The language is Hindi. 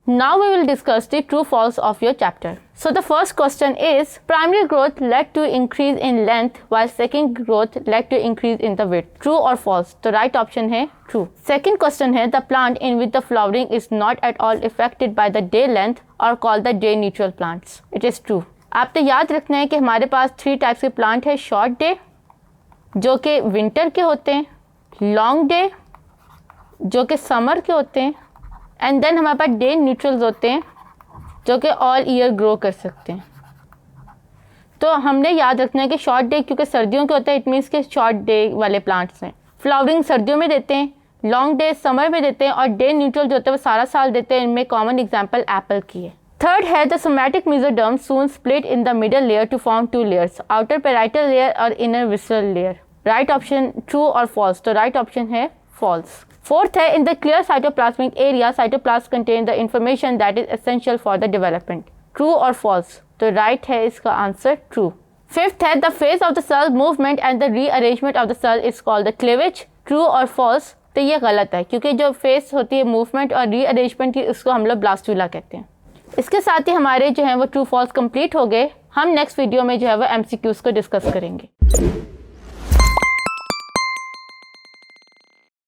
Now we will discuss the true false of your chapter. So the first question is, primary growth led to increase in length while second growth led to increase in the width. True or false? तो right option है true. Second question है, the plant in which the flowering is not at all affected by the day length are called the day neutral plants. It is true. आपने याद रखना है कि हमारे पास 3 टाइप्स के प्लांट है, शॉर्ट डे जो कि विंटर के होते हैं, लॉन्ग डे जो कि समर के होते हैं, एंड देन हमारे पास डे न्यूट्रल्स होते हैं जो कि ऑल ईयर ग्रो कर सकते हैं। तो हमने याद रखना है कि शॉर्ट डे क्योंकि सर्दियों के होते हैं, इट मीन्स के शॉर्ट डे वाले प्लांट्स हैं। फ्लावरिंग सर्दियों में देते हैं, लॉन्ग डे समर में देते हैं, और डे न्यूट्रल जो होते हैं वो सारा साल देते हैं। इनमें कॉमन एग्जाम्पल एप्पल की है। थर्ड है, the somatic mesoderm soon split in the middle layer to form 2 layers, outer parietal layer और inner visceral layer. Right option true और फॉल्स? तो राइट ऑप्शन है फॉल्स। फोर्थ है, in the clear cytoplasmic area cytoplasm contain the information that is essential for the development. True और फॉल्स? तो राइट है इसका आंसर ट्रू। फिफ्थ है, the phase of the cell movement and the rearrangement of the cell is called the cleavage. True और फॉल्स? तो ये गलत है क्योंकि जो फेस होती है मूवमेंट और रीअरेंजमेंट की, उसको हम लोग ब्लास्टुला कहते हैं। इसके साथ ही हमारे जो है वो ट्रू फॉल्स कंप्लीट हो गए। हम नेक्स्ट वीडियो में जो है वो MCQs को डिस्कस करेंगे।